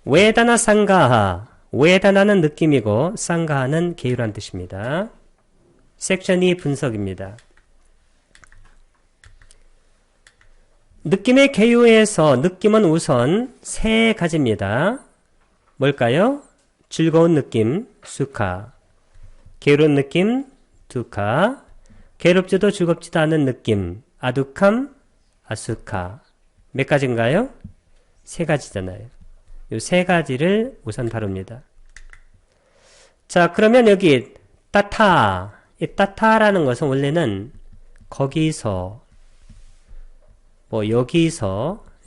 웨다나 상가하. 웨다나는 느낌이고 상가하는 계유란 뜻입니다. 섹션 2 분석입니다. 느낌의 계유에서 느낌은 우선 세 가지입니다. 뭘까요? 즐거운 느낌, 수카. 괴로운 느낌, 두카. 괴롭지도 즐겁지도 않은 느낌, 아두캄, 아수카. 몇 가지인가요? 세 가지잖아요. 이 세 가지를 우선 다룹니다. 자, 그러면 여기 따타. 이 따타라는 것은 원래는 거기서,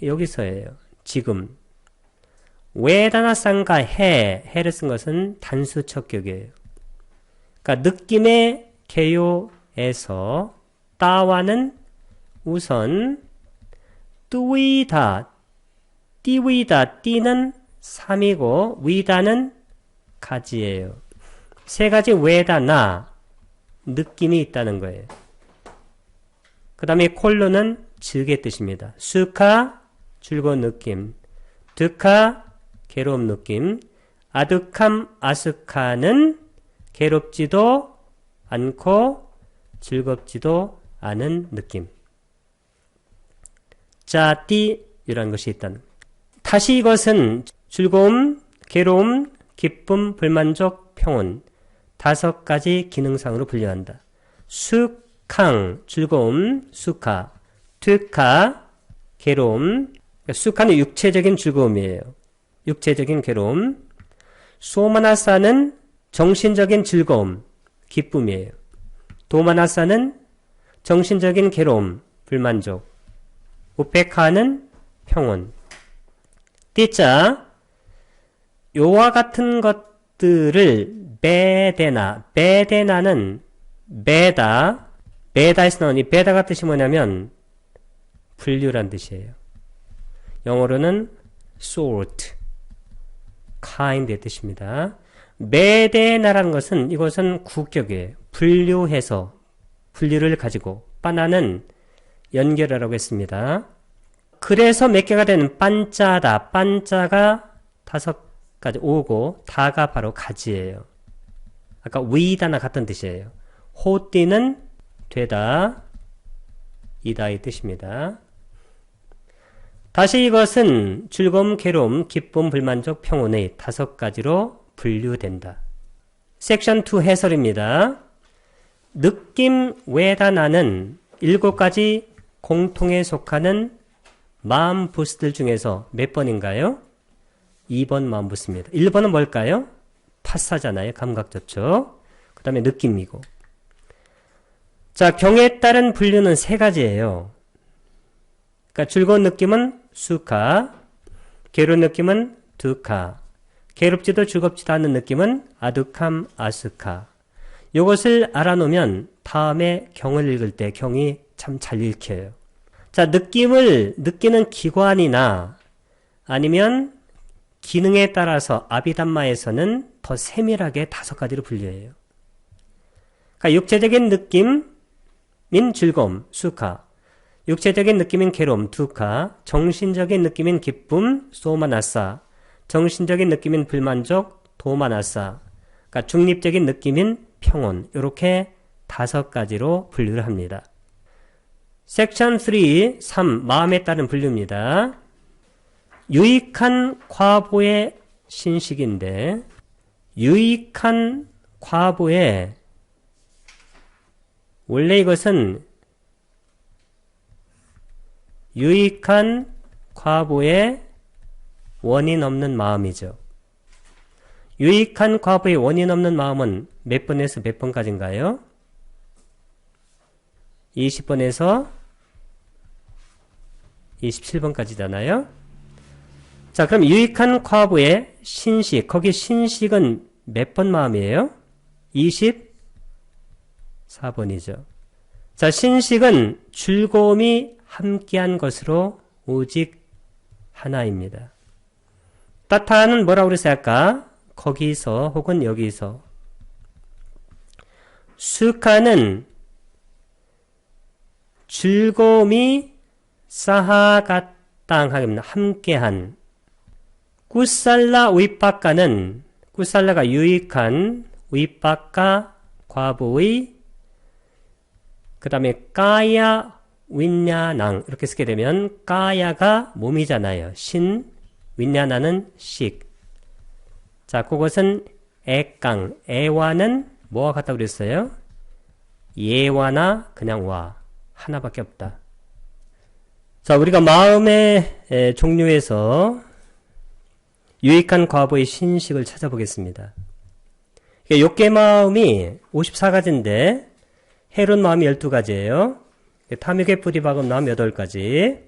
여기서예요. 지금. 웨다나 상가 해를 쓴 것은 단수 척격이에요. 그러니까 느낌의 개요에서 따와는 우선 뚜위다, 띠위다, 띠는 3이고 위다는 가지예요. 세 가지 웨다나 느낌이 있다는 거예요. 그 다음에 콜로는 즐의 뜻입니다. 수카 즐거운 느낌, 드카 괴로운 느낌, 아두캄 아스카는 괴롭지도 않고 즐겁지도 않은 느낌. 자, 띠이라는 것이 있다는. 다시 이것은 즐거움, 괴로움, 기쁨, 불만족, 평온 다섯 가지 기능상으로 분류한다. 수캉 즐거움, 수카, 트카 괴로움. 수카는 육체적인 즐거움이에요. 육체적인 괴로움. 소마나사는 정신적인 즐거움, 기쁨이에요. 도마나사는 정신적인 괴로움, 불만족. 우페카는 평온. 띠자, 요와 같은 것들을 베데나는 베다에서 나온 이 베다가 뜻이 뭐냐면 분류란 뜻이에요. 영어로는 sort, kind의 뜻입니다. 베데나라는 것은 이것은 구격이에요. 분류해서 분류를 가지고 빠나는 연결하라고 했습니다. 그래서 몇 개가 되는 빤짜다. 빤짜가 다섯 가지 오고 다가 바로 가지예요. 아까 위다나 같은 뜻이에요. 호띠는 되다, 이다의 뜻입니다. 다시 이것은 즐거움, 괴로움, 기쁨, 불만족, 평온의 다섯 가지로 분류된다. 섹션 2 해설입니다. 느낌 웨다나는 7가지 공통에 속하는 마음 부스들 중에서 몇 번인가요? 2번 마음 부스입니다. 1번은 뭘까요? 파사잖아요. 감각접촉. 그 다음에 느낌이고. 자, 경에 따른 분류는 세 가지예요. 그러니까 즐거운 느낌은 수카, 괴로운 느낌은 두카, 괴롭지도 즐겁지도 않은 느낌은 아두캄, 아스카. 이것을 알아놓으면 다음에 경을 읽을 때 경이 참 잘 읽혀요. 자, 느낌을 느끼는 기관이나 아니면 기능에 따라서 아비담마에서는 더 세밀하게 5가지로 분류해요. 그러니까 육체적인 느낌인 즐거움, 수카, 육체적인 느낌인 괴로움, 두카, 정신적인 느낌인 기쁨, 소마나사, 정신적인 느낌인 불만족, 도마나사, 그러니까 중립적인 느낌인 평온, 이렇게 5가지로 분류를 합니다. 섹션 3, 마음에 따른 분류입니다. 유익한 과보의 신식인데, 유익한 과보의 원래 이것은 유익한 과보의 원인 없는 마음이죠. 유익한 과보의 원인 없는 마음은 몇 번에서 몇 번까지인가요? 20번에서 27번까지잖아요. 자, 그럼 유익한 과보의 신식, 거기 신식은 몇 번 마음이에요? 24번이죠. 자, 신식은 즐거움이 함께한 것으로 오직 하나입니다. 따타는 뭐라고 그랬어요 아까? 거기서 혹은 여기서. 수카는 즐거움이 사하가땅 하겠습니다. 함께한, 꾸살라 윗바까는 꾸살라가 유익한 윗바까 과보의 그 다음에 까야 윈냐낭 이렇게 쓰게 되면 까야가 몸이잖아요. 신, 윈냐나는 식. 자, 그것은 애깡, 애와는 뭐와 같다고 그랬어요? 예와나 그냥 와. 하나밖에 없다. 자, 우리가 마음의 종류에서 유익한 과보의 신식을 찾아보겠습니다. 욕계 마음이 54가지인데 해론 마음이 12가지예요. 탐욕의 뿌리박음 마음 8가지,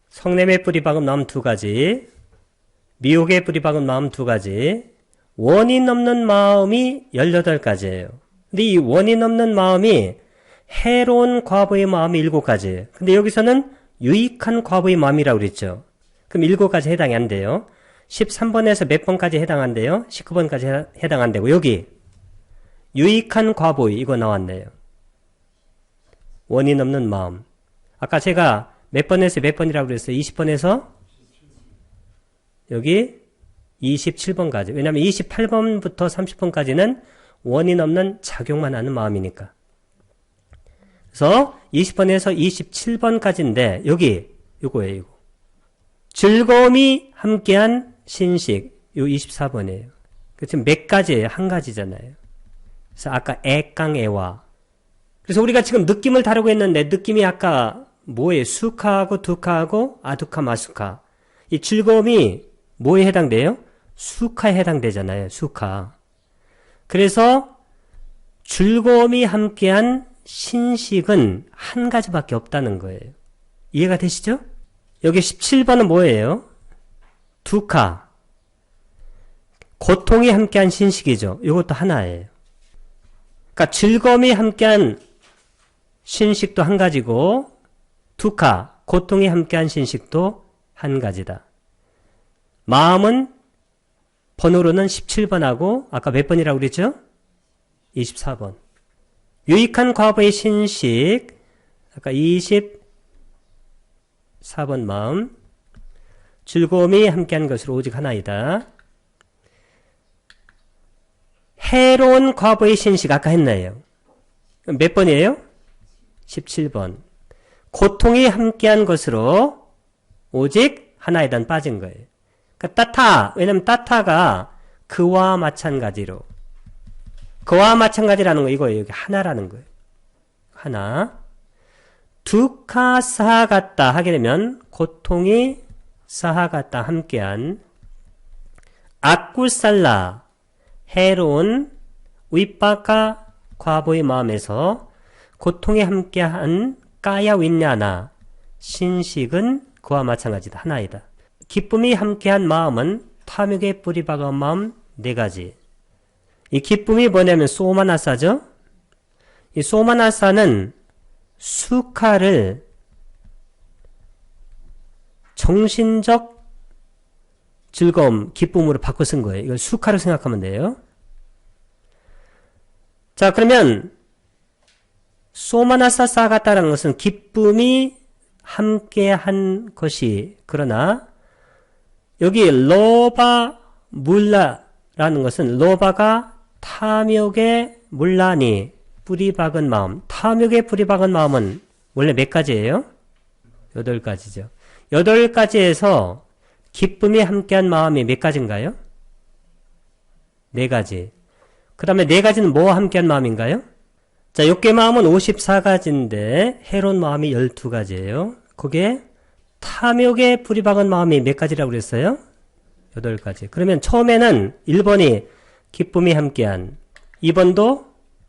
성냄의 뿌리박음 마음 2가지, 미혹의 뿌리박음 마음 2가지, 원인 없는 마음이 18가지예요. 근데 이 원인 없는 마음이 해로운 과보의 마음이 7가지. 근데 여기서는 유익한 과보의 마음이라고 그랬죠. 그럼 7가지 해당이 안 돼요. 13번에서 몇 번까지 해당한대요? 19번까지 해당 안 되고, 여기 유익한 과보의 이거 나왔네요. 원인 없는 마음. 아까 제가 몇 번에서 몇 번이라고 그랬어요? 20번에서 여기 27번까지. 왜냐하면 28번부터 30번까지는 원인 없는 작용만 하는 마음이니까. 그래서 20번에서 27번까지인데 여기 이거예요. 이거. 즐거움이 함께한 신식. 요 24번이에요. 지금 몇 가지예요? 한 가지잖아요. 그래서 아까 애깡애와. 그래서 우리가 지금 느낌을 다루고 있는데 느낌이 아까 뭐예요? 수카하고 두카하고 아두카 마수카. 이 즐거움이 뭐에 해당돼요? 수카에 해당되잖아요. 수카. 그래서 즐거움이 함께한 신식은 한 가지밖에 없다는 거예요. 이해가 되시죠? 여기 17번은 뭐예요? 두카. 고통이 함께한 신식이죠. 이것도 하나예요. 그러니까 즐거움이 함께한 신식도 한 가지고 두카, 고통이 함께한 신식도 한 가지다. 마음은 번호로는 17번하고 아까 몇 번이라고 그랬죠? 24번. 유익한 과보의 신식 아까 24번 마음. 즐거움이 함께한 것으로 오직 하나이다. 해로운 과보의 신식 아까 했나요? 몇 번이에요? 17번. 고통이 함께한 것으로 오직 하나이단 빠진 거예요. 그러니까 따타, 왜냐면 따타가 그와 마찬가지로. 그와 마찬가지라는 거 이거예요. 여기 하나라는 거예요. 하나. 두카 사하갔다 하게 되면 고통이 사하갔다 함께한 아쿠살라 해로운 윗바카 과보의 마음에서 고통이 함께한 까야 윈냐나 신식은 그와 마찬가지다. 하나이다. 기쁨이 함께한 마음은 탐욕의 뿌리박은 마음 4가지. 이 기쁨이 뭐냐면 소마나사죠. 이 소마나사는 수카를 정신적 즐거움, 기쁨으로 바꿔 쓴 거예요. 이걸 수카로 생각하면 돼요. 자, 그러면 소마나사 사가타라는 것은 기쁨이 함께한 것이, 그러나 여기 로바 물라라는 것은 로바가 탐욕의 물라니 뿌리박은 마음. 탐욕의 뿌리박은 마음은 원래 몇 가지예요? 8가지죠. 8가지에서 기쁨이 함께한 마음이 몇 가지인가요? 4가지. 그 다음에 4가지는 뭐와 함께한 마음인가요? 자, 욕계 마음은 54가지인데 해로운 마음이 12가지예요. 그게 탐욕에 뿌리박은 마음이 몇 가지라고 그랬어요? 8가지. 그러면 처음에는 1번이 기쁨이 함께한, 2번도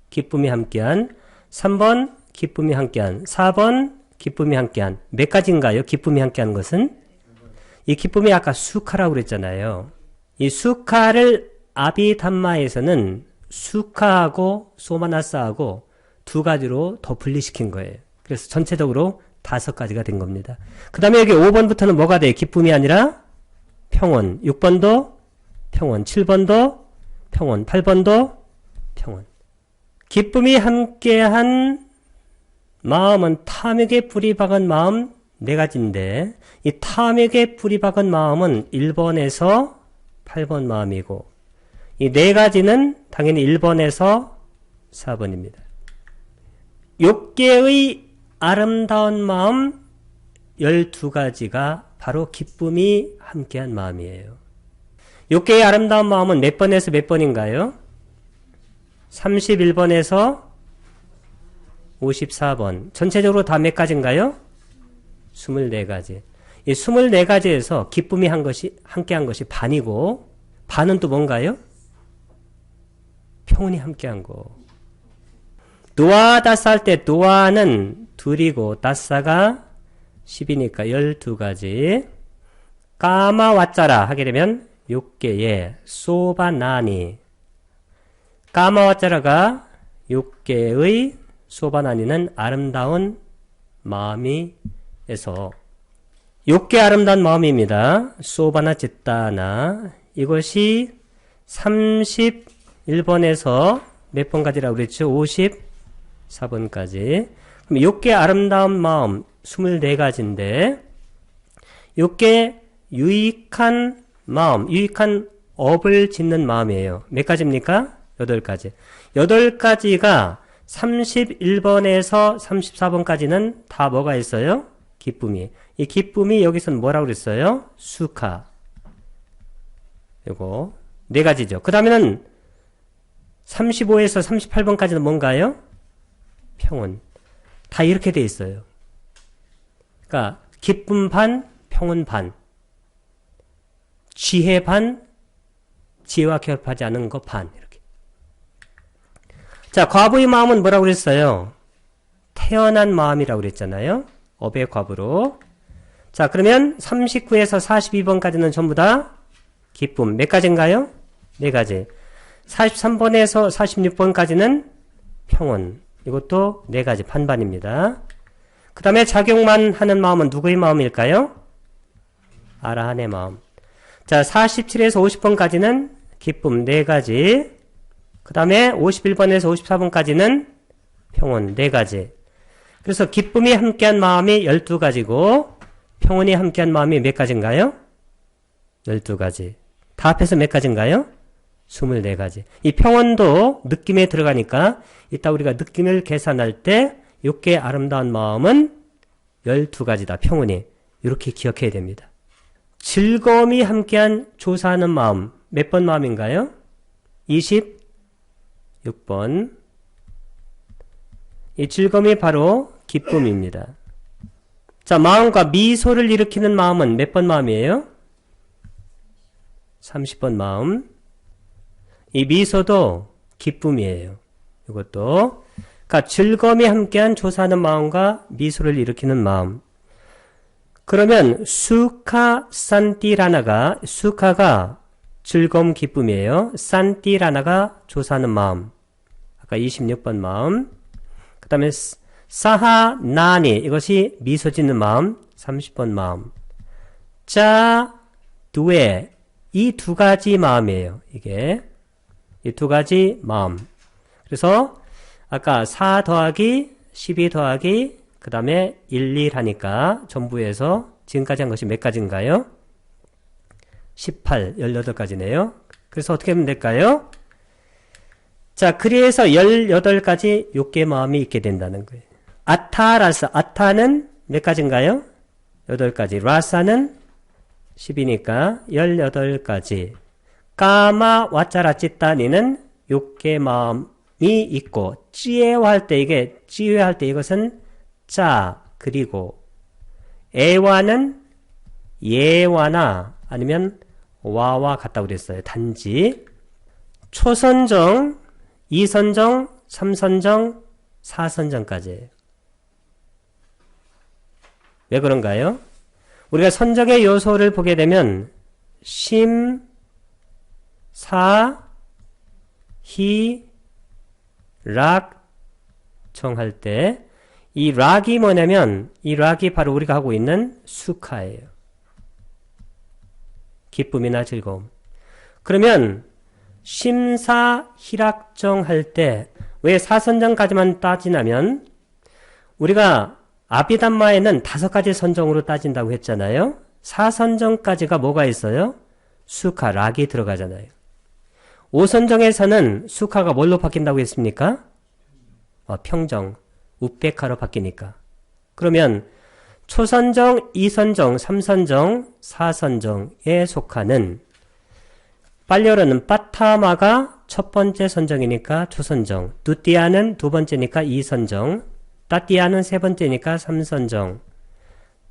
기쁨이 함께한, 3번 기쁨이 함께한, 4번 기쁨이 함께한. 몇 가지인가요? 기쁨이 함께한 것은? 이 기쁨이 아까 수카라고 그랬잖아요. 이 수카를 아비담마에서는 수카하고 소마나사하고 2가지로 더 분리시킨 거예요. 그래서 전체적으로 5가지가 된 겁니다. 그 다음에 여기 5번부터는 뭐가 돼요? 기쁨이 아니라 평온. 6번도 평온. 7번도 평온. 8번도 평온. 기쁨이 함께한 마음은 탐욕에 뿌리박은 마음 네 가지인데 이 탐욕에 뿌리 박은 마음은 1번에서 8번 마음이고 이 네 가지는 당연히 1번에서 4번입니다. 욕계의 아름다운 마음 12가지가 바로 기쁨이 함께한 마음이에요. 욕계의 아름다운 마음은 몇 번에서 몇 번인가요? 31번에서 54번. 전체적으로 다 몇 가지인가요? 24가지. 이 24가지에서 기쁨이 함께한 것이 반이고, 반은 또 뭔가요? 평온이 함께한 거. 노아 다사 할 때 노아는 둘이고 다사가 10이니까 12가지. 까마 왓자라 하게 되면 6개의 소바나니. 까마 왓자라가 6개의 소바나니는 아름다운 마음이에서 6개 아름다운 마음입니다. 소바나 จิต따나. 이것이 31번에서 몇 번까지라고 그랬죠? 54번까지. 그럼 6개 아름다운 마음 24가지인데 6개 유익한 마음, 유익한 업을 짓는 마음이에요. 몇 가지입니까? 8가지. 8가지가 31번에서 34번까지는 다 뭐가 있어요? 기쁨이. 이 기쁨이 여기서는 뭐라고 그랬어요? 수카. 요거 4가지죠. 그 다음에는 35에서 38번까지는 뭔가요? 평온. 다 이렇게 돼 있어요. 그러니까 기쁨 반, 평온 반. 지혜 반, 지혜와 결합하지 않은 거 반. 이렇게. 자, 과부의 마음은 뭐라고 그랬어요? 태어난 마음이라고 그랬잖아요. 업의 과부로. 자, 그러면 39에서 42번까지는 전부 다 기쁨. 몇 가지인가요? 4가지. 43번에서 46번까지는 평온. 이것도 4가지. 반반입니다. 그 다음에 작용만 하는 마음은 누구의 마음일까요? 아라한의 마음. 자, 47에서 50번까지는 기쁨 4가지. 그 다음에 51번에서 54번까지는 평온 4가지. 그래서 기쁨이 함께한 마음이 12가지고 평온이 함께한 마음이 몇 가지인가요? 12가지. 다 합해서 몇 가지인가요? 24가지. 이 평온도 느낌에 들어가니까 이따 우리가 느낌을 계산할 때 6개의 아름다운 마음은 12가지다. 평온이. 이렇게 기억해야 됩니다. 즐거움이 함께한 조사하는 마음. 몇 번 마음인가요? 26번. 이 즐거움이 바로 기쁨입니다. 자, 마음과 미소를 일으키는 마음은 몇 번 마음이에요? 30번 마음. 이 미소도 기쁨이에요. 이것도. 그러니까 즐거움이 함께한 조사하는 마음과 미소를 일으키는 마음. 그러면 수카 산티라나가, 수카가 즐거움 기쁨이에요. 산티라나가 조사하는 마음. 아까 26번 마음. 그 다음에 사하나니, 이것이 미소 짓는 마음. 30번 마음. 짜, 두에, 이 2가지 마음이에요. 이게. 이 2가지 마음. 그래서 아까 4 더하기 12 더하기 그 다음에 1, 1 하니까 전부에서 지금까지 한 것이 몇 가지인가요? 18, 18가지네요. 그래서 어떻게 하면 될까요? 자, 그래서 18가지 6개의 마음이 있게 된다는 거예요. 아타라사, 아타는 몇 가지인가요? 8가지. 라사는 10이니까 18가지. 까마 와짜라 찌따니는 6개의 마음이 있고, 찌에할 때 이게, 찌에할 때 이것은 짜, 그리고, 애와는 예와나 아니면 와와 같다고 그랬어요. 단지. 초선정, 2선정, 3선정, 4선정까지예요. 왜 그런가요? 우리가 선정의 요소를 보게 되면 심, 사, 히, 락, 정할 때 이 락이 뭐냐면 이 락이 바로 우리가 하고 있는 수카예요. 기쁨이나 즐거움. 그러면 심사, 희락정 할 때 왜 사선정까지만 따지냐면 우리가 아비담마에는 5가지 선정으로 따진다고 했잖아요. 4선정까지가 뭐가 있어요? 수카, 락이 들어가잖아요. 5선정에서는 수카가 뭘로 바뀐다고 했습니까? 평정, 우백카로 바뀌니까. 그러면 초선정, 2선정, 3선정, 4선정에 속하는 빨려르는 빠타마가 첫 번째 선정이니까 초선정, 두띠아는 두 번째니까 2선정, 따띠아는 세 번째니까 3선정,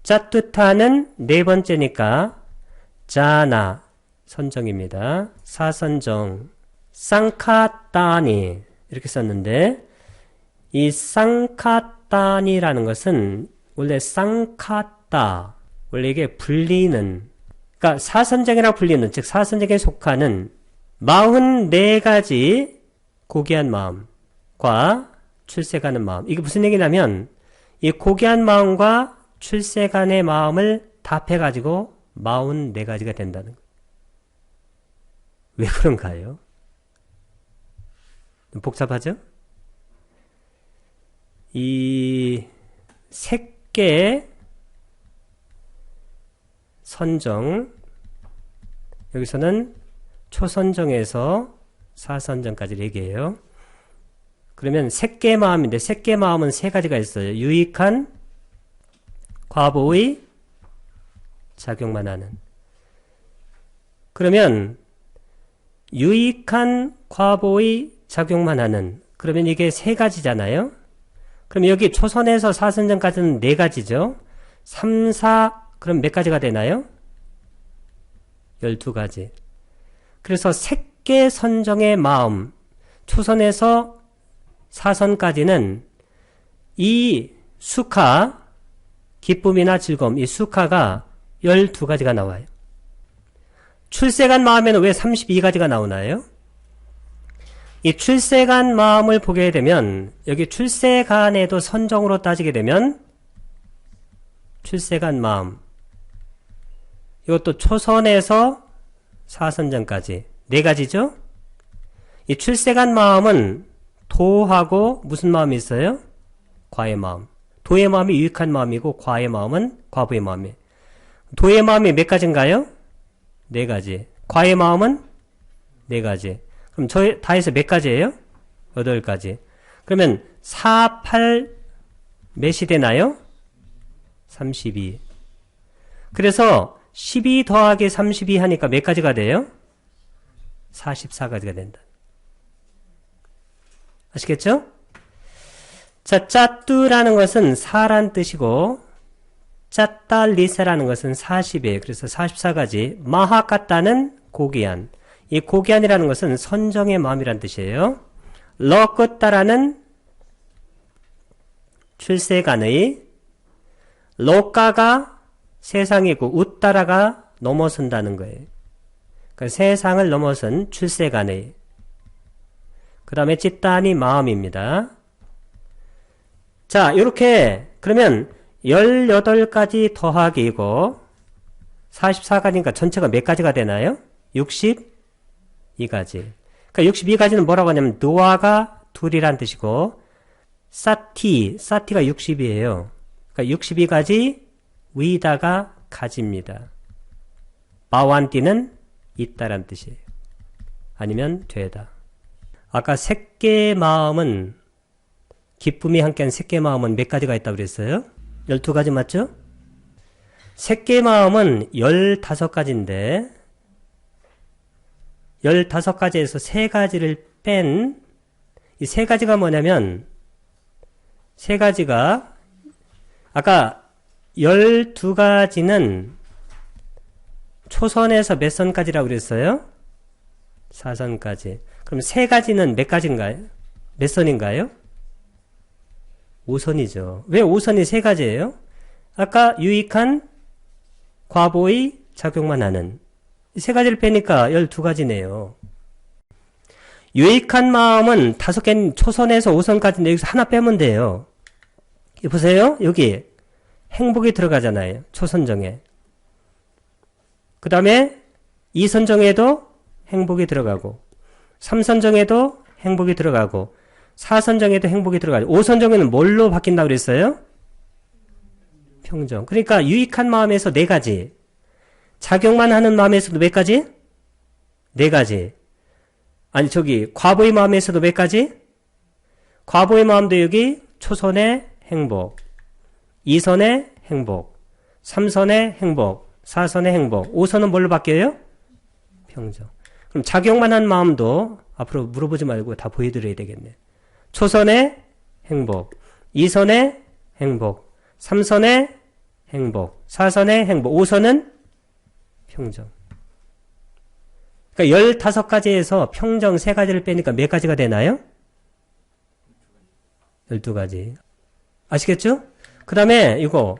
짜뚜타는 네 번째니까 자나 선정입니다. 4선정, 쌍카따니 이렇게 썼는데 이 쌍카따니라는 것은 원래 쌍카따, 원래 이게 불리는, 그러니까 4선정이라고 불리는, 즉 4선정에 속하는 44가지 고귀한 마음과 출세가는 마음. 이게 무슨 얘기냐면 이 고귀한 마음과 출세간의 마음을 답해가지고 44가지가 된다는 거예요. 왜 그런가요? 복잡하죠? 이 색계 선정, 여기서는 초선정에서 4선정까지 얘기해요. 그러면 색계 마음인데 색계 마음은 세 가지가 있어요. 유익한 과보의 작용만 하는. 그러면 유익한 과보의 작용만 하는, 그러면 이게 세 가지잖아요. 그럼 여기 초선에서 4선정까지는 네 가지죠. 3, 4, 그럼 몇 가지가 되나요? 12가지. 그래서 색계 선정의 마음, 초선에서 4선까지는 이 수카, 기쁨이나 즐거움, 이 수카가 12가지가 나와요. 출세간 마음에는 왜 32가지가 나오나요? 이 출세간 마음을 보게 되면 여기 출세간에도 선정으로 따지게 되면 출세간 마음, 이것도 초선에서 4선정까지 네 가지죠? 이 출세간 마음은 도하고 무슨 마음이 있어요? 과의 마음. 도의 마음이 유익한 마음이고 과의 마음은 과부의 마음이에요. 도의 마음이 몇 가지인가요? 네 가지. 과의 마음은 네 가지. 그럼 저희 다 해서 몇 가지예요? 8가지. 그러면 4, 8 몇이 되나요? 32. 그래서 12 더하기 32 하니까 몇 가지가 돼요? 44가지가 된다. 아시겠죠? 자, 짜뚜라는 것은 4란 뜻이고 짜딸리세라는 것은 40이에요. 그래서 44가지. 마하카따는 고귀한. 이 고귀한이라는 것은 선정의 마음이란 뜻이에요. 러끄따라는 출세간의, 로까가 세상이고 웃따라가 넘어선다는 거예요. 그러니까 세상을 넘어선 출세간의. 그 다음에 찌따니 마음입니다. 자, 이렇게 그러면 18가지 더하기이고 44가지니까 전체가 몇 가지가 되나요? 62가지. 그러니까 62가지는 뭐라고 하냐면 노아가 둘이란 뜻이고 사티가 60이에요. 그러니까 62가지 위다가 가집니다. 바완띠는 있다란 뜻이에요. 아니면 되다. 아까 색계 마음은 기쁨이 함께한 색계 마음은 몇 가지가 있다고 그랬어요? 12가지 맞죠? 색계 마음은 15가지인데 15가지에서 3가지를 뺀 이 3가지가 뭐냐면 3가지가 아까 12가지는 초선에서 몇 선까지라고 그랬어요? 4선까지. 그럼 3가지는 몇 가지인가요? 몇 선인가요? 5선이죠. 왜 5선이 3가지예요? 아까 유익한 과보의 작용만 하는 이 3가지를 빼니까 12가지네요. 유익한 마음은 5개는 초선에서 5선까지인데 여기서 하나 빼면 돼요. 보세요. 여기 행복이 들어가잖아요. 초선정에. 그 다음에 2선정에도 행복이 들어가고 3선정에도 행복이 들어가고 4선정에도 행복이 들어가고 5선정에는 뭘로 바뀐다고 그랬어요? 평정. 그러니까 유익한 마음에서 네 가지. 작용만 하는 마음에서도 몇 가지? 네 가지. 아니 과보의 마음에서도 몇 가지? 과보의 마음도 여기 초선의 행복, 2선의 행복, 3선의 행복, 4선의 행복, 5선은 뭘로 바뀌어요? 평정. 그럼 작용만 한 마음도 앞으로 물어보지 말고 다 보여드려야 되겠네. 초선의 행복, 2선의 행복, 3선의 행복, 4선의 행복, 5선은 평정. 그러니까 15가지에서 평정 3가지를 빼니까 몇 가지가 되나요? 12가지. 아시겠죠? 그 다음에 이거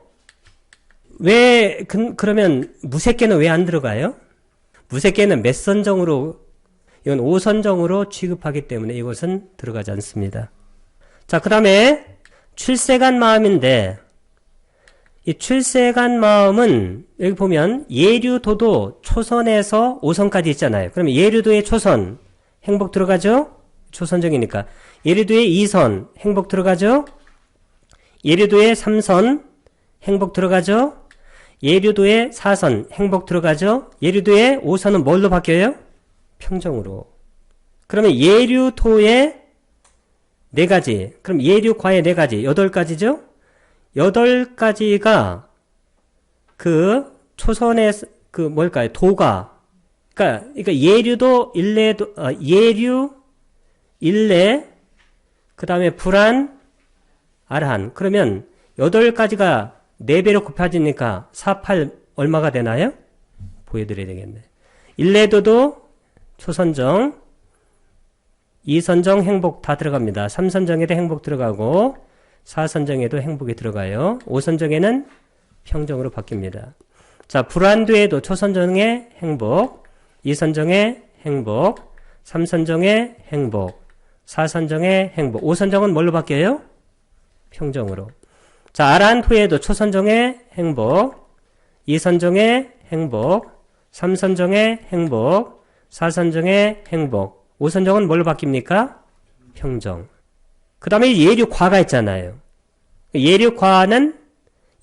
그러면 무색계는 왜 안 들어가요? 무색계는 몇 선정으로, 이건 5선정으로 취급하기 때문에 이것은 들어가지 않습니다. 자, 그 다음에 출세간 마음인데, 이 출세간 마음은 여기 보면 예류도도 초선에서 5선까지 있잖아요. 그러면 예류도의 초선 행복 들어가죠? 초선정이니까. 예류도의 2선 행복 들어가죠? 예류도의 3선 행복 들어가죠? 예류도의 4선 행복 들어가죠? 예류도의 5선은 뭘로 바뀌어요? 평정으로. 그러면 예류토의 4가지. 그럼 예류과의 4가지. 8가지죠? 8가지가 그 초선의 뭘까요? 도가. 그러니까 예류도, 일례도, 예류, 일례, 그 다음에 불안, 아라한. 그러면 8가지가 4배로 곱해지니까 4, 8 얼마가 되나요? 보여드려야 되겠네. 일례도도 초선정, 2선정 행복 다 들어갑니다. 3선정에도 행복 들어가고 4선정에도 행복이 들어가요. 5선정에는 평정으로 바뀝니다. 자, 불안도에도 초선정의 행복, 2선정의 행복, 3선정의 행복, 4선정의 행복, 5선정은 뭘로 바뀌어요? 평정으로. 자, 아란후에도 초선정의 행복, 2선정의 행복, 3선정의 행복, 4선정의 행복, 5선정은 뭘로 바뀝니까? 평정. 그 다음에 예류과가 있잖아요. 예류과는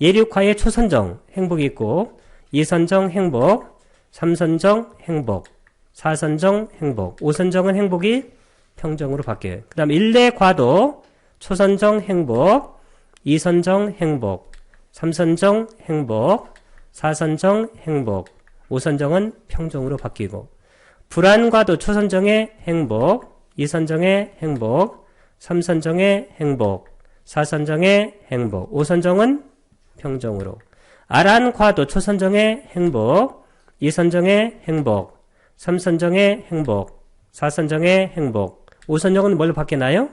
예류과의 초선정 행복이 있고 2선정 행복, 3선정 행복, 4선정 행복, 5선정은 행복이 평정으로 바뀌어요. 그 다음 일례과도 초선정 행복, 2선정 행복, 3선정 행복, 4선정 행복, 5선정은 평정으로 바뀌고 불안과도 초선정의 행복, 2선정의 행복, 3선정의 행복, 4선정의 행복, 5선정은 평정으로. 아란과도 초선정의 행복, 2선정의 행복, 3선정의 행복, 4선정의 행복, 5선정은 뭘로 바뀌나요?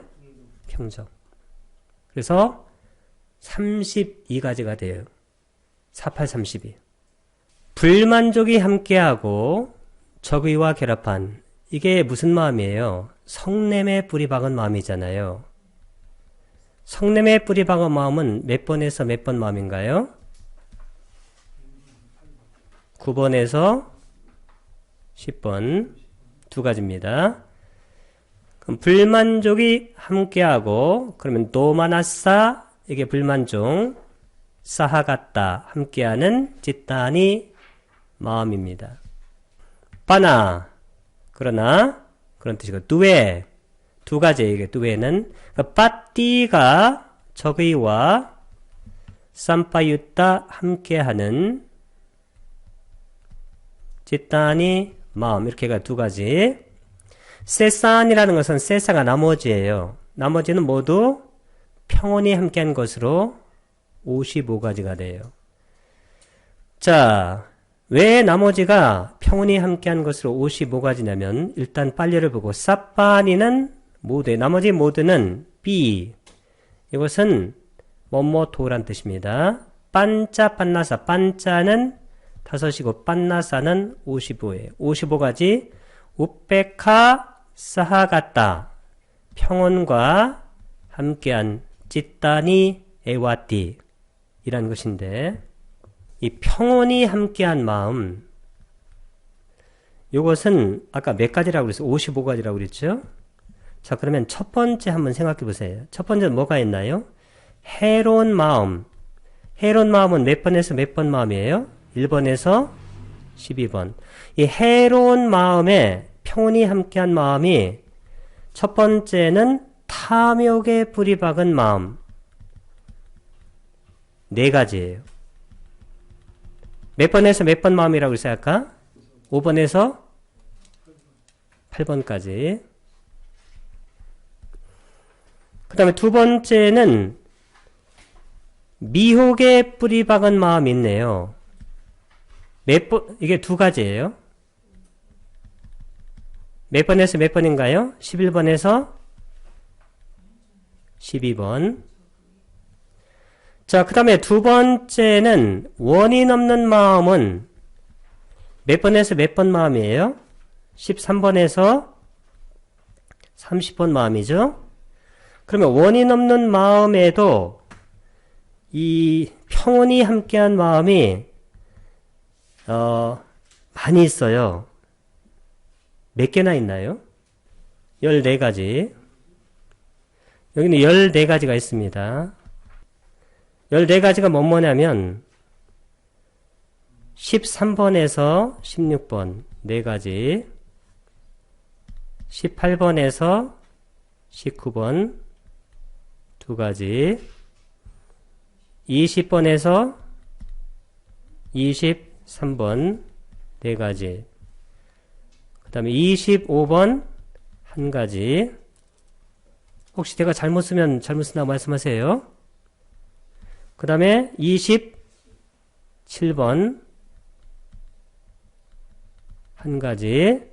평정. 그래서 32가지가 돼요. 48, 32. 불만족이 함께하고 적의와 결합한, 이게 무슨 마음이에요? 성냄에 뿌리 박은 마음이잖아요. 성냄에 뿌리 박은 마음은 몇 번에서 몇 번 마음인가요? 9번에서 10번. 2가지입니다. 그럼 불만족이 함께하고, 그러면 노마나싸, 이게 불만족, 사하갔다, 함께하는 짓단이 마음입니다. 빠나, 그러나, 그런 뜻이고, 뚜에, 2가지, 이게 뚜에는, 빠띠가 적의와 쌈빠유따 함께하는 짓단이 마음, 이렇게가 2가지. 세산이라는 것은 세사가 나머지예요. 나머지는 모두 평온이 함께한 것으로 55가지가 돼요. 자, 왜 나머지가 평온이 함께한 것으로 55가지냐면 일단 빨려를 보고 사빠니는 모두, 나머지 모두는 삐, 이것은 뭐뭐도란 뜻입니다. 빤짜 빤나사, 빤짜는 5이고 빤나사는 55예요. 55가지 우페카 사하갔다, 평온과 함께한 찌따니 에와띠 이란 것인데, 이 평온이 함께한 마음, 이것은 아까 몇 가지라고 그랬어요? 55가지라고 그랬죠? 자, 그러면 첫 번째 한번 생각해 보세요. 첫 번째는 뭐가 있나요? 해로운 마음. 해로운 마음은 몇 번에서 몇 번 마음이에요? 1번에서 12번. 이 해로운 마음에 평온이 함께한 마음이 첫 번째는 탐욕에 불이 박은 마음. 4가지예요. 몇 번에서 몇 번 마음이라고 했어야 할까? 5번에서 8번까지. 그 다음에 두 번째는 미혹에 뿌리 박은 마음이 있네요. 이게 2가지예요. 몇 번에서 몇 번인가요? 11번에서 12번. 자, 그 다음에 두 번째는 원인 없는 마음은 몇 번에서 몇 번 마음이에요? 13번에서 30번 마음이죠? 그러면 원인 없는 마음에도 이 평온이 함께한 마음이 많이 있어요. 몇 개나 있나요? 14가지. 여기는 14가지가 있습니다. 14가지가 뭐냐면 13번에서 16번 4가지, 18번에서 19번 2가지, 20번에서 23번 4가지, 그 다음에 25번 1가지. 혹시 제가 잘못 쓰면 잘못 쓴다고 말씀하세요. 그 다음에 27번 1가지,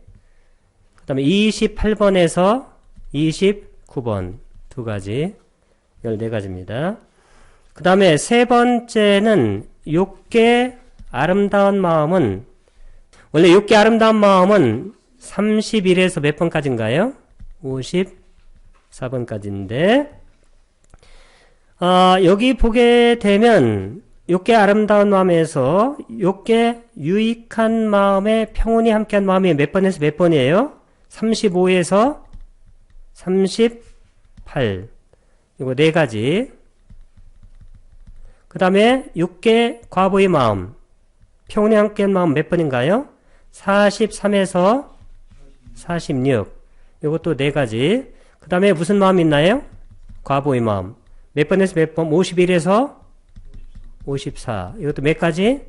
그 다음에 28번에서 29번 2가지, 14가지입니다. 그 다음에 세 번째는 욕계 아름다운 마음은, 원래 욕계 아름다운 마음은 31에서 몇 번까지인가요? 54번까지인데, 여기 보게 되면 욕계 아름다운 마음에서 욕계 유익한 마음에 평온이 함께한 마음이 몇 번에서 몇 번이에요? 35에서 38. 이거 4가지. 그 다음에 욕계 과보의 마음, 평온이 함께한 마음 몇 번인가요? 43에서 46. 이것도 4가지. 그 다음에 무슨 마음이 있나요? 과보의 마음. 몇 번에서 몇 번? 51에서 54. 이것도 몇 가지?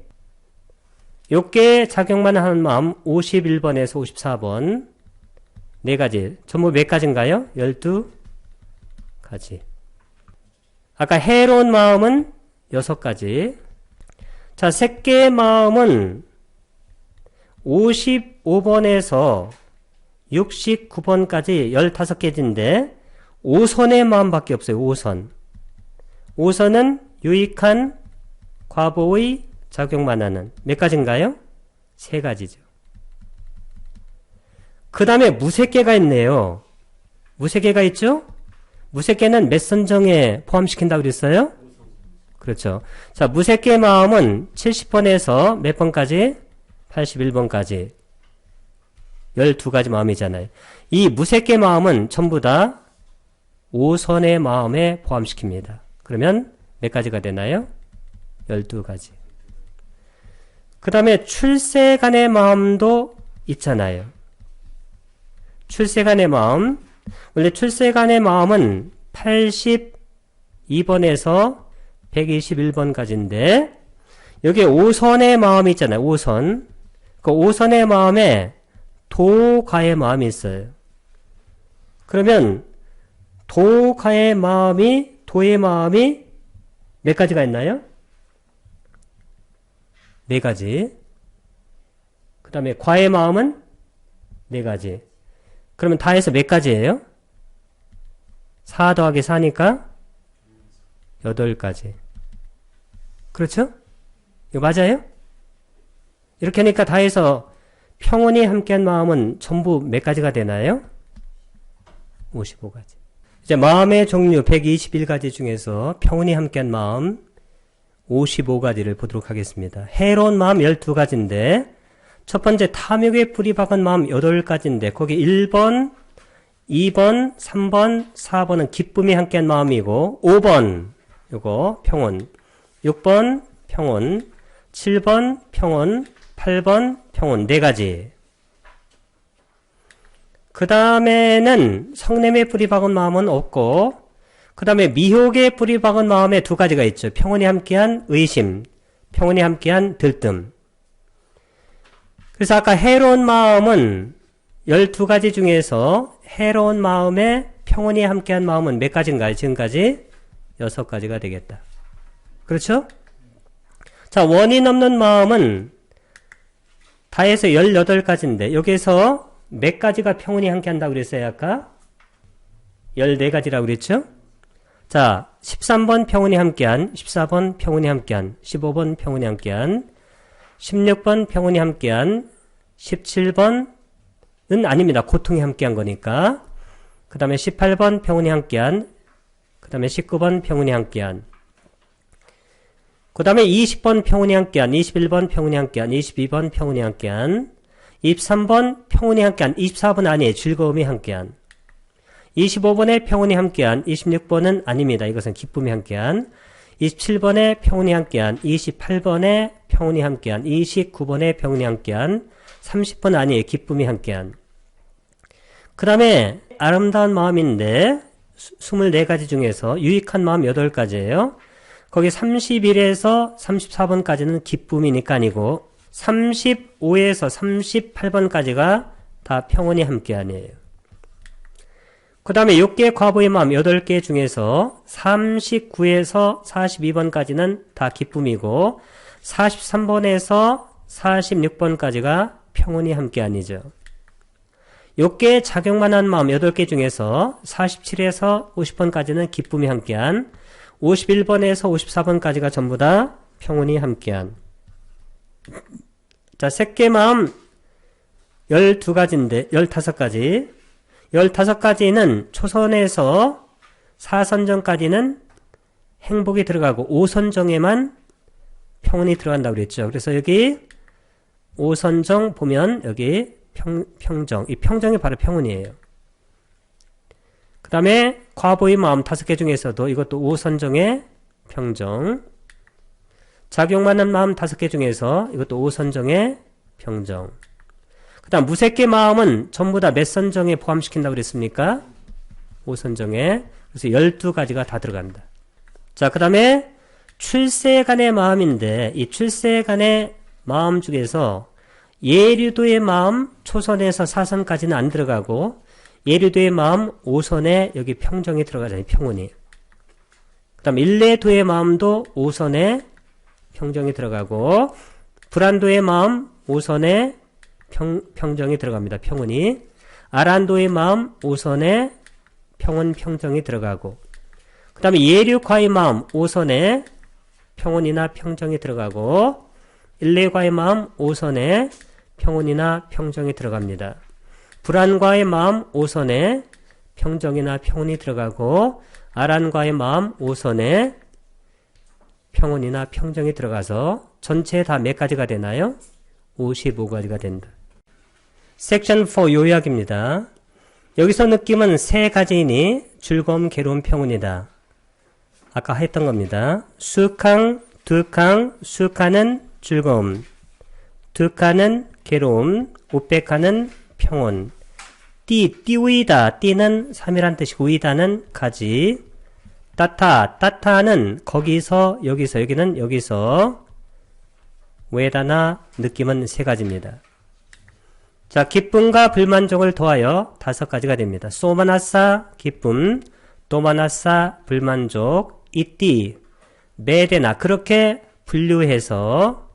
욕계 작용만 하는 마음 51번에서 54번 4가지. 전부 몇 가지인가요? 12가지. 아까 해로운 마음은 6가지. 자, 색계의 마음은 55번에서 69번까지 15개인데 5선의 마음밖에 없어요. 5선. 5선은 유익한 과보의 작용만 하는 몇 가지인가요? 3가지죠. 그 다음에 무색계가 있네요. 무색계가 있죠? 무색계는 몇 선정에 포함시킨다고 그랬어요? 그렇죠. 자, 무색계의 마음은 70번에서 몇 번까지? 81번까지 12가지 마음이잖아요. 이 무색계 마음은 전부 다 5선의 마음에 포함시킵니다. 그러면 몇 가지가 되나요? 12가지. 그 다음에 출세간의 마음도 있잖아요. 출세간의 마음. 원래 출세간의 마음은 82번에서 121번까지인데 여기에 5선의 마음이 있잖아요. 5선. 그 5선의 마음에 도가의 마음이 있어요. 그러면 도의 마음이 몇 가지가 있나요? 4가지. 그 다음에 과의 마음은 4가지. 그러면 다 해서 몇 가지예요? 4 더하기 4니까 8가지. 그렇죠? 이거 맞아요? 이렇게 하니까 다 해서 평온이 함께한 마음은 전부 몇 가지가 되나요? 55가지. 이제 마음의 종류 121가지 중에서 평온이 함께한 마음 55가지를 보도록 하겠습니다. 해로운 마음 12가지인데 첫 번째 탐욕에 불이 박은 마음 8가지인데 거기 1번, 2번, 3번, 4번은 기쁨이 함께한 마음이고 5번 요거 평온 6번 평온, 7번 평온, 8번 평온 4가지. 그 다음에는 성냄에 뿌리 박은 마음은 없고, 그 다음에 미혹에 뿌리 박은 마음에 2가지가 있죠. 평온이 함께한 의심, 평온이 함께한 들뜸. 그래서 아까 해로운 마음은 12가지 중에서 해로운 마음에 평온이 함께한 마음은 몇 가지인가요? 지금까지 6가지가 되겠다. 그렇죠? 자, 원인 없는 마음은 다 해서 18가지인데 여기에서 몇 가지가 평온이 함께한다고 그랬어요? 아까 14가지라고 그랬죠? 자, 13번 평온이 함께한, 14번 평온이 함께한, 15번 평온이 함께한, 16번 평온이 함께한, 17번은 아닙니다. 고통이 함께한 거니까. 그 다음에 18번 평온이 함께한, 그 다음에 19번 평온이 함께한, 그 다음에 20번 평온이 함께한, 21번 평온이 함께한, 22번 평온이 함께한, 23번 평온이 함께한, 24번 아니에요. 즐거움이 함께한, 25번에 평온이 함께한, 26번은 아닙니다. 이것은 기쁨이 함께한, 27번에 평온이 함께한, 28번에 평온이 함께한, 29번에 평온이 함께한, 30번 아니에요. 기쁨이 함께한. 그 다음에 아름다운 마음인데 24가지 중에서 유익한 마음 8가지예요. 거기 31에서 34번까지는 기쁨이니까 아니고 35에서 38번까지가 다 평온이 함께하네요. 그 다음에 6개 과보의 마음 8개 중에서 39에서 42번까지는 다 기쁨이고 43번에서 46번까지가 평온이 함께아니죠. 6개 작용만 한 마음 8개 중에서 47에서 50번까지는 기쁨이 함께한, 51번에서 54번까지가 전부 다 평온이 함께한. 자, 색계 마음 12가지인데 15가지. 15가지는 초선에서 4선정까지는 행복이 들어가고 5선정에만 평온이 들어간다고 그랬죠. 그래서 여기 5선정 보면 여기 평정, 이 평정이 바로 평온이에요. 그 다음에 과보의 마음 5개 중에서도 이것도 5선정의 평정, 작용만 마음 5개 중에서 이것도 5선정의 평정. 그 다음 무색계 마음은 전부 다 몇 선정에 포함시킨다고 그랬습니까? 5선정에. 그래서 12가지가 다 들어간다. 자, 그 다음에 출세간의 마음인데 이 출세간의 마음 중에서 예류도의 마음 초선에서 4선까지는 안 들어가고 예류도의 마음 5선에 여기 평정이 들어가잖아요. 평온이. 그 다음 일례도의 마음도 5선에 평정이 들어가고 불안도의 마음 5선에 평정이 들어갑니다. 평온이. 아란도의 마음 5선에 평온 평정이 들어가고 그 다음에 예류과의 마음 5선에 평온이나 평정이 들어가고 일례과의 마음 5선에 평온이나 평정이 들어갑니다. 불안과의 마음 5선에 평정이나 평온이 들어가고 아란과의 마음 5선에 평온이나 평정이 들어가서 전체 다 몇 가지가 되나요? 55가지가 된다. 섹션 4 요약입니다. 여기서 느낌은 3가지이니 즐거움, 괴로움, 평온이다. 아까 했던 겁니다. 수캉, 두캉, 수카는 즐거움, 두카는 괴로움, 우페카는 평온. 띠우이다, 띠는 3이란 뜻이고 우이다는 가지. 따타는 거기서, 여기서, 여기는 여기서. 웨다나 느낌은 3가지입니다. 자, 기쁨과 불만족을 더하여 5가지가 됩니다. 소마나사 기쁨, 도마나사 불만족, 이띠 메데나 그렇게 분류해서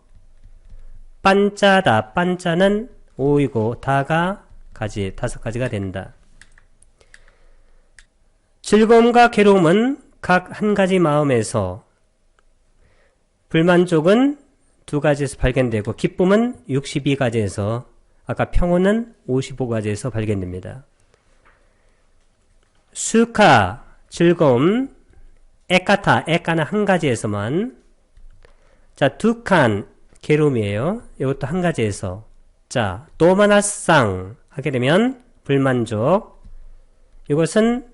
빤짜다, 빤짜는 5이고 다가 가지, 5가지가 된다. 즐거움과 괴로움은 각 한 가지 마음에서, 불만족은 2가지에서 발견되고 기쁨은 62가지에서, 아까 평온은 55가지에서 발견됩니다. 수카 즐거움, 에까타 에까는 한 가지에서만. 자, 두칸 괴로움이에요. 이것도 한 가지에서. 자, 도마나상 하게 되면 불만족. 이것은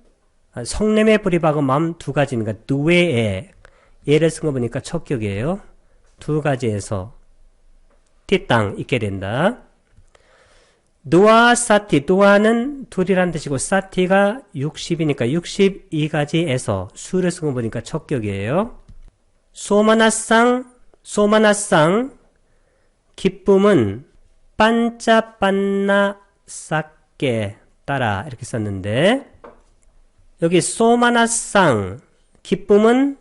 성냄에 뿌리박은 마음 2가지니까 두웨에 얘를 쓴 거 보니까 척격이에요. 두 가지에서 띠땅 있게 된다. 누아 사티, 누아는 둘이란 뜻이고 사티가 60이니까 62가지에서 수를 쓴 거 보니까 척격이에요. 소마나상, 소마나상, 기쁨은 반짜반나 싹게 따라 이렇게 썼는데 여기 소마나상, 기쁨은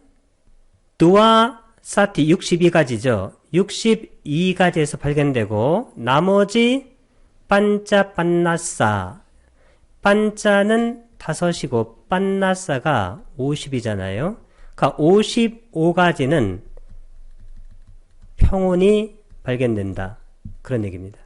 누아 사티 62가지죠. 62가지에서 발견되고 나머지 반짜반나싸, 반짜는 5이고 반나싸가 50이잖아요. 그러니까 55가지는 평온이 발견된다. 그런 얘기입니다.